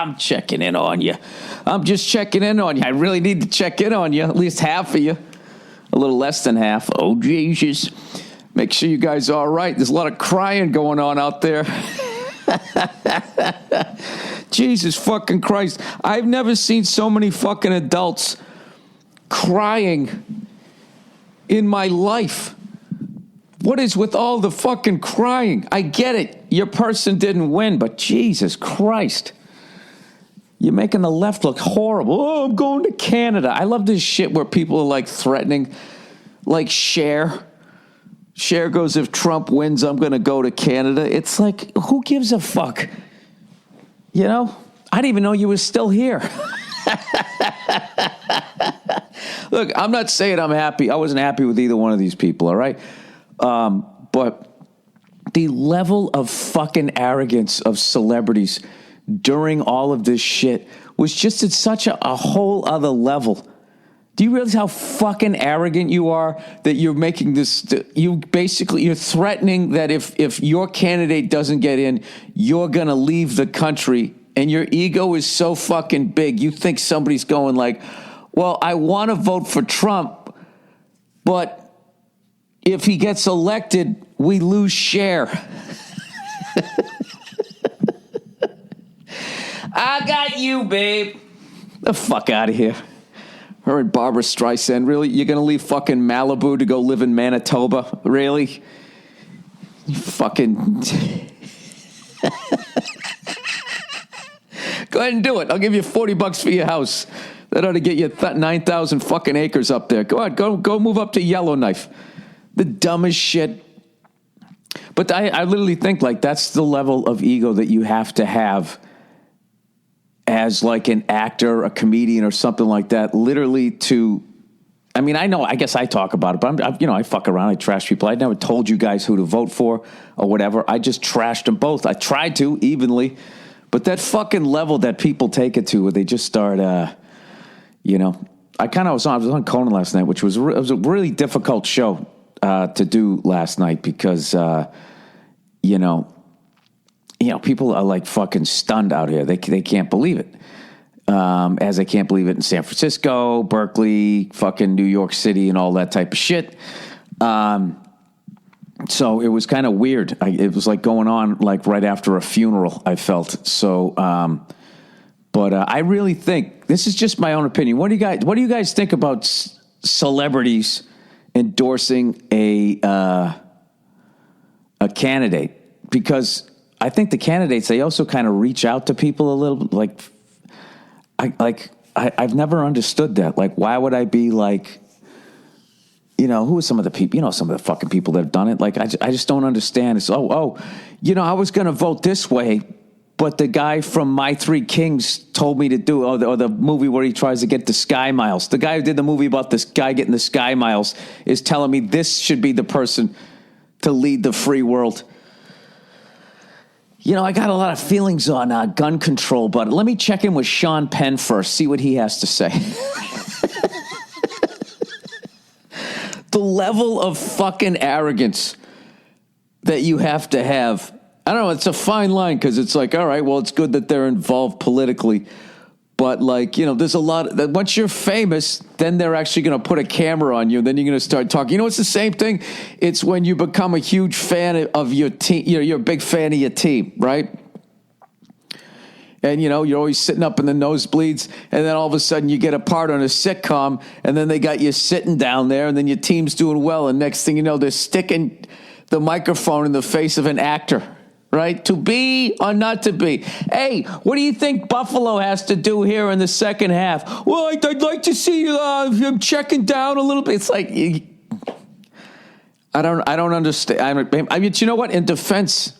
I'm checking in on you. I'm just checking in on you. I really need to check in on you, at least half of you. A little less than half. Oh, Jesus. Make sure you guys are all right. There's a lot of crying going on out there. Jesus fucking Christ. I've never seen so many fucking adults crying in my life. What is with all the fucking crying? I get it. Your person didn't win, but Jesus Christ. You're making the left look horrible. Oh, I'm going to Canada. I love this shit where people are like threatening, like Cher. Cher goes, if Trump wins, I'm going to go to Canada. It's like, who gives a fuck? You know? I didn't even know you were still here. Look, I'm not saying I'm happy. I wasn't happy with either one of these people, all right? But the level of fucking arrogance of celebrities during all of this shit was just at such a whole other level. Do you realize how fucking arrogant you are that you're making this, you're threatening that if your candidate doesn't get in, you're going to leave the country, and your ego is so fucking big. You think somebody's going like, well, I want to vote for Trump, but if he gets elected, we lose Cher. I got you, babe. The fuck out of here. Her and Barbara Streisand, really? You're going to leave fucking Malibu to go live in Manitoba? Really? You fucking... Go ahead and do it. I'll give you $40 for your house. That ought to get you 9,000 fucking acres up there. Go ahead, go move up to Yellowknife. The dumbest shit. But I literally think, like, that's the level of ego that you have to have as like an actor, a comedian, or something like that, literally to, I mean, I guess I talk about it, but I fuck around, I trash people. I never told you guys who to vote for or whatever. I just trashed them both. I tried to evenly, but that fucking level that people take it to where they just start, I was on Conan last night, which was it was a really difficult show to do last night because, people are like fucking stunned out here. They can't believe it. As they can't believe it in San Francisco, Berkeley, fucking New York City, and all that type of shit. So it was kind of weird. It was like going on like right after a funeral, I felt. So, but I really think, this is just my own opinion. What do you guys think about celebrities endorsing a candidate? Because I think the candidates, they also kind of reach out to people a little, I've never understood that. Like, why would I be like, who are some of the people, some of the fucking people that have done it? Like, I just don't understand. It's, I was going to vote this way, but the guy from My Three Kings told me to do, or the movie where he tries to get the Sky Miles. The guy who did the movie about this guy getting the Sky Miles is telling me this should be the person to lead the free world. I got a lot of feelings on gun control, but let me check in with Sean Penn first, see what he has to say. The level of fucking arrogance that you have to have. I don't know, it's a fine line because it's like, all right, well, it's good that they're involved politically. But like, there's a lot that once you're famous, then they're actually going to put a camera on you. And then you're going to start talking. It's the same thing. It's when you become a huge fan of your team. You're a big fan of your team, right? And, you're always sitting up in the nosebleeds. And then all of a sudden you get a part on a sitcom. And then they got you sitting down there. And then your team's doing well. And next thing you know, they're sticking the microphone in the face of an actor. Right? To be or not to be. Hey, what do you think Buffalo has to do here in the second half? Well, I'd like to see him checking down a little bit. It's like, I don't understand. I mean, you know what? In defense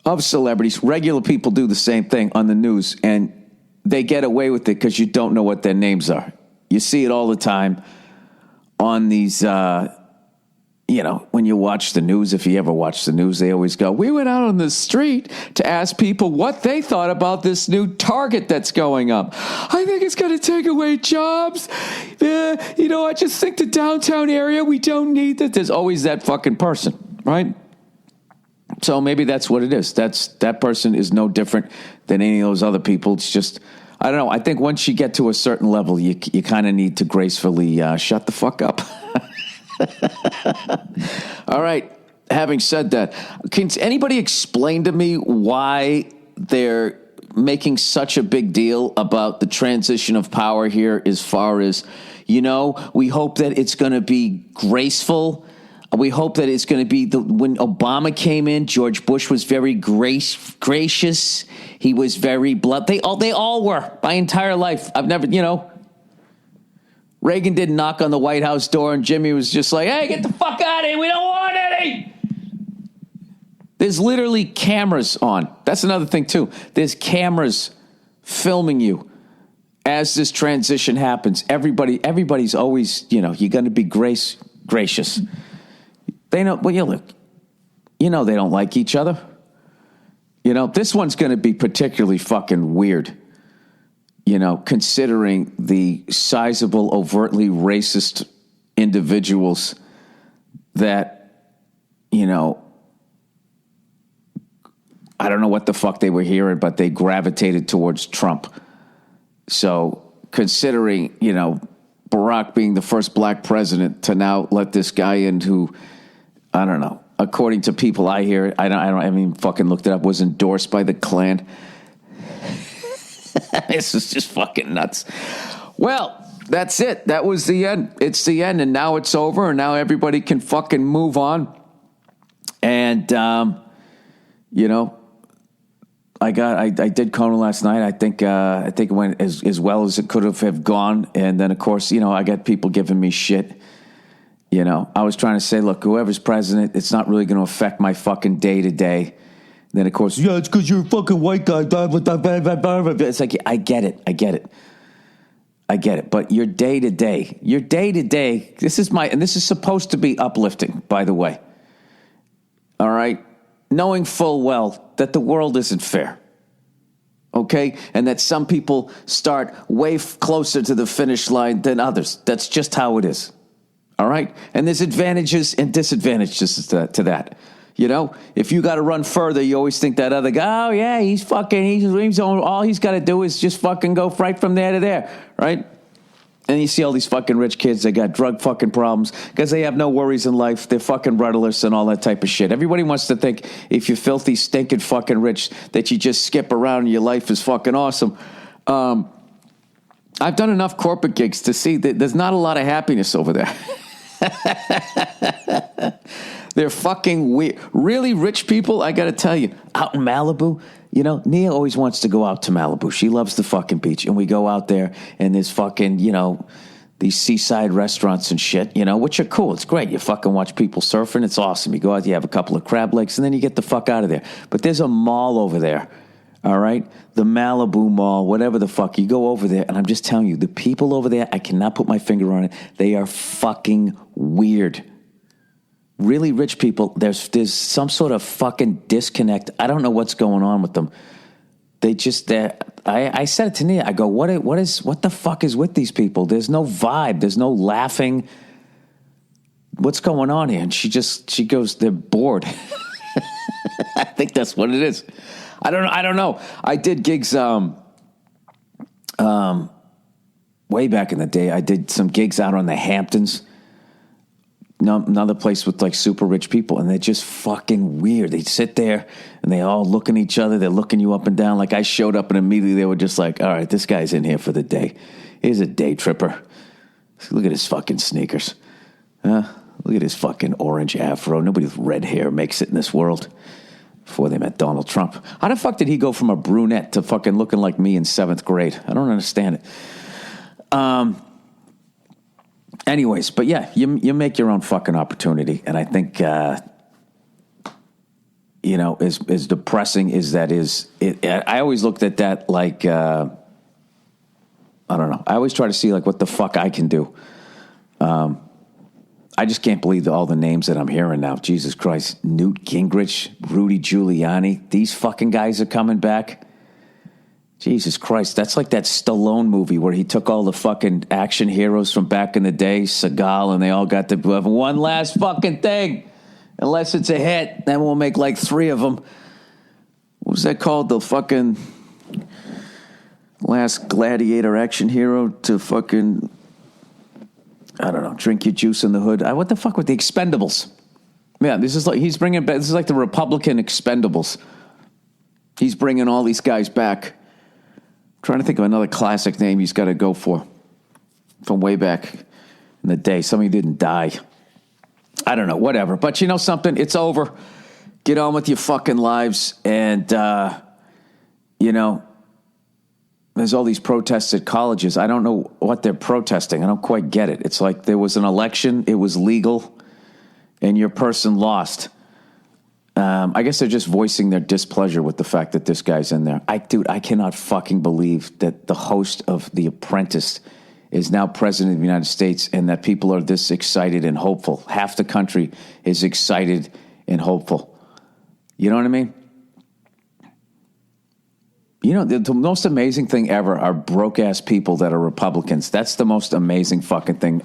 of celebrities, regular people do the same thing on the news, and they get away with it because you don't know what their names are. You see it all the time on these when you watch the news, if you ever watch the news, they always go, we went out on the street to ask people what they thought about this new Target that's going up. I think it's going to take away jobs. I just think the downtown area, we don't need that. There's always that fucking person, right? So maybe that's what it is. That person is no different than any of those other people. It's just, I don't know. I think once you get to a certain level, you kind of need to gracefully shut the fuck up. All right. Having said that, can anybody explain to me why they're making such a big deal about the transition of power here as far as, we hope that it's going to be graceful. We hope that it's going to be when Obama came in, George Bush was very gracious. He was very blunt. They all were my entire life. I've never, Reagan didn't knock on the White House door and Jimmy was just like, hey, get the fuck out of here. We don't want any. There's literally cameras on. That's another thing, too. There's cameras filming you as this transition happens. Everybody's always, you're going to be gracious. They know, well, look, they don't like each other. This one's going to be particularly fucking weird, considering the sizable, overtly racist individuals that, I don't know what the fuck they were hearing, but they gravitated towards Trump. So considering, Barack being the first black president to now let this guy in who, I don't know, according to people I hear, I haven't even fucking looked it up, was endorsed by the Klan. This is just fucking nuts. Well, that's it. That was the end. It's the end, and now it's over, and now everybody can fucking move on. And, I did Conan last night. I think it went as well as it could have gone. And then, of course, I got people giving me shit. I was trying to say, look, whoever's president, it's not really going to affect my fucking day to day. Then, of course, it's because you're a fucking white guy. It's like, I get it. But your day to day, this is supposed to be uplifting, by the way. All right. Knowing full well that the world isn't fair, okay? And that some people start way closer to the finish line than others. That's just how it is, all right? And there's advantages and disadvantages to that. If you got to run further, you always think that other guy, oh, yeah, all he's got to do is just fucking go right from there to there, right? And you see all these fucking rich kids, they got drug fucking problems because they have no worries in life. They're fucking rudderless and all that type of shit. Everybody wants to think if you're filthy, stinking fucking rich that you just skip around and your life is fucking awesome. I've done enough corporate gigs to see that there's not a lot of happiness over there. They're fucking weird. Really rich people, I got to tell you, out in Malibu, Nia always wants to go out to Malibu. She loves the fucking beach. And we go out there and there's fucking, these seaside restaurants and shit, which are cool. It's great. You fucking watch people surfing. It's awesome. You go out, you have a couple of crab legs, and then you get the fuck out of there. But there's a mall over there, all right? The Malibu Mall, whatever the fuck. You go over there, and I'm just telling you, the people over there, I cannot put my finger on it. They are fucking weird. Really rich people, there's some sort of fucking disconnect. I don't know what's going on with them. I said it to Nia. I go, what the fuck is with these people? There's no vibe. There's no laughing. What's going on here? And she goes, they're bored. I think that's what it is. I don't know. I did gigs way back in the day. I did some gigs out on the Hamptons. Another place with like super rich people, and they're just fucking weird. They sit there and they all look at each other. They're looking you up and down. Like I showed up and immediately they were just like, all right, this guy's in here for the day. He's a day tripper. Look at his fucking sneakers. Look at his fucking orange afro. Nobody with red hair makes it in this world. Before they met Donald Trump. How the fuck did he go from a brunette to fucking looking like me in 7th grade? I don't understand it. Anyways, but yeah, you make your own fucking opportunity, and I think as depressing as that is, I always looked at that like I don't know. I always try to see like what the fuck I can do. I just can't believe all the names that I'm hearing now. Jesus Christ, Newt Gingrich, Rudy Giuliani, these fucking guys are coming back. Jesus Christ, that's like that Stallone movie where he took all the fucking action heroes from back in the day, Seagal, and they all got to have one last fucking thing. Unless it's a hit, then we'll make like 3 of them. What was that called? The fucking last gladiator action hero to fucking, I don't know, drink your juice in the hood. What the fuck with the Expendables? Yeah, this is like this is like the Republican Expendables. He's bringing all these guys back. I'm trying to think of another classic name he's got to go for from way back in the day. Somebody didn't die. I don't know, whatever. But you know something? It's over. Get on with your fucking lives. And, you know, there's all these protests at colleges. I don't know what they're protesting. I don't quite get it. It's like there was an election. It was legal. And your person lost. I guess they're just voicing their displeasure with the fact that this guy's in there. Dude, I cannot fucking believe that the host of The Apprentice is now president of the United States and that people are this excited and hopeful. Half the country is excited and hopeful. You know what I mean? You know, the most amazing thing ever are broke-ass people that are Republicans. That's the most amazing fucking thing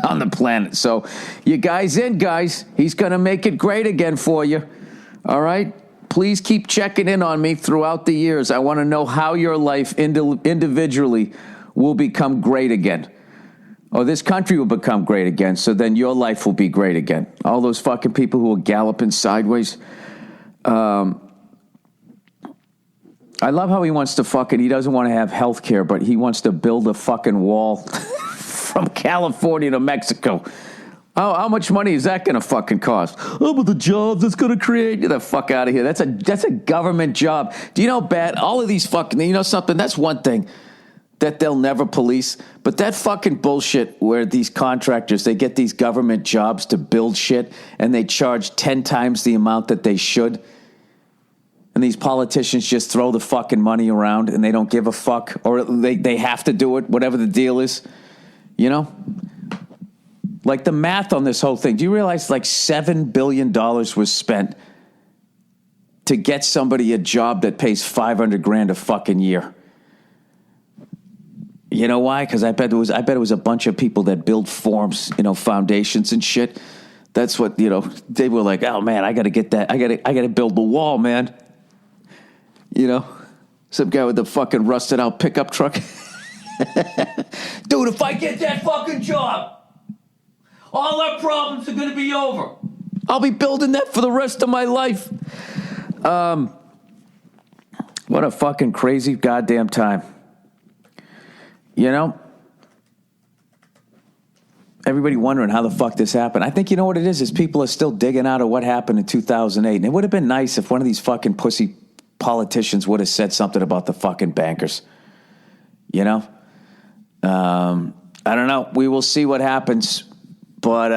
on the planet. So you guys in, guys. He's going to make it great again for you. All right? Please keep checking in on me throughout the years. I want to know how your life individually will become great again. Or this country will become great again, so then your life will be great again. All those fucking people who are galloping sideways. I love how he wants to he doesn't want to have health care, but he wants to build a fucking wall from California to Mexico. How much money is that going to fucking cost? Oh, but the jobs it's going to create. Get the fuck out of here. That's a government job. Do you know bad? All of these fucking, you know something? That's one thing that they'll never police. But that fucking bullshit where these contractors, they get these government jobs to build shit and they charge 10 times the amount that they should. And these politicians just throw the fucking money around and they don't give a fuck. Or they have to do it, whatever the deal is. You know? Like the math on this whole thing. Do you realize like $7 billion was spent to get somebody a job that pays $500,000 a fucking year? You know why? Because I bet it was a bunch of people that build forms, you know, foundations and shit. That's what, you know, they were like, oh man, I got to get that. I got to build the wall, man. You know, some guy with the fucking rusted out pickup truck. Dude, if I get that fucking job, all our problems are going to be over. I'll be building that for the rest of my life. What a fucking crazy goddamn time. You know? Everybody wondering how the fuck this happened. I think you know what it is people are still digging out of what happened in 2008. And it would have been nice if one of these fucking pussy politicians would have said something about the fucking bankers. You know? I don't know. We will see what happens. But,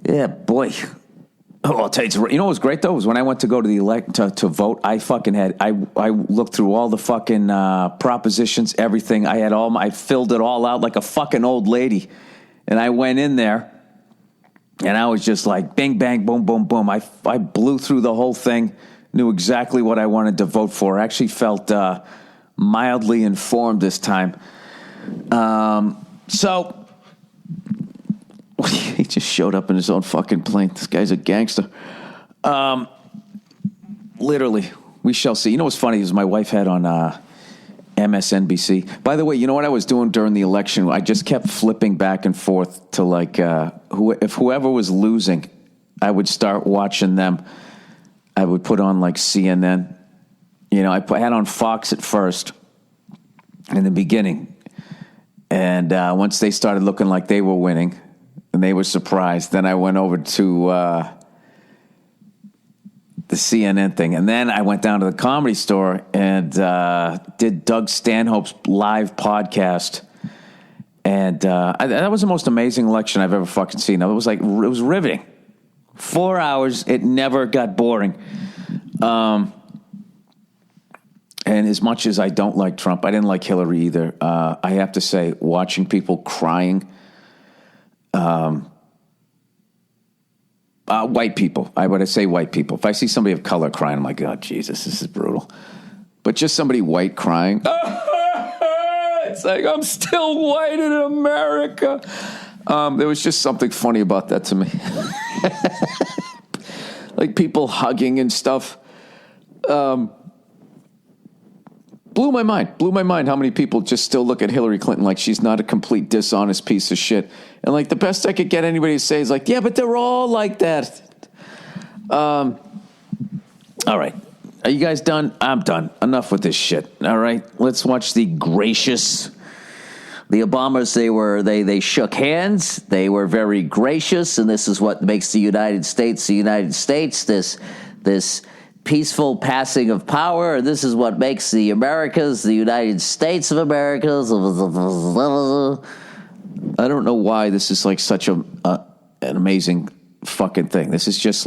yeah, boy. Oh, I'll tell you, you know what was great, though, was when I went to go to the to vote, I fucking had, I looked through all the fucking propositions, everything. I filled it all out like a fucking old lady. And I went in there, and I was just like, bing, bang, boom, boom, boom. I blew through the whole thing, knew exactly what I wanted to vote for. I actually felt mildly informed this time. So... he just showed up in his own fucking plane. This guy's a gangster. Literally, we shall see. You know what's funny is my wife had on MSNBC. By the way, you know what I was doing during the election? I just kept flipping back and forth to like if whoever was losing, I would start watching them. I would put on like CNN. You know, I had on Fox at first in the beginning. And once they started looking like they were winning, and they were surprised. Then I went over to the CNN thing. And then I went down to the Comedy Store and did Doug Stanhope's live podcast. And that was the most amazing election I've ever fucking seen. It was riveting. 4 hours. It never got boring. And as much as I don't like Trump, I didn't like Hillary either. I have to say, watching people crying, white people. I would say white people. If I see somebody of color crying, I'm like, oh, Jesus, this is brutal. But just somebody white crying, it's like, I'm still white in America. There was just something funny about that to me. Like people hugging and stuff. Blew my mind how many people just still look at Hillary Clinton like she's not a complete dishonest piece of shit. And like the best I could get anybody to say is like, yeah, but they're all like that. All right. Are you guys done? I'm done. Enough with this shit. All right. Let's watch the gracious. The Obamas, they shook hands. They were very gracious, and this is what makes the United States the United States. This peaceful passing of power. This is what makes the Americas the United States of America. I don't know why this is like such an amazing fucking thing. This is just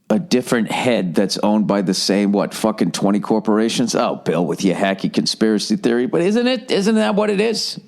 a different head that's owned by the same, fucking 20 corporations? Oh, Bill, with your hacky conspiracy theory. But isn't that what it is?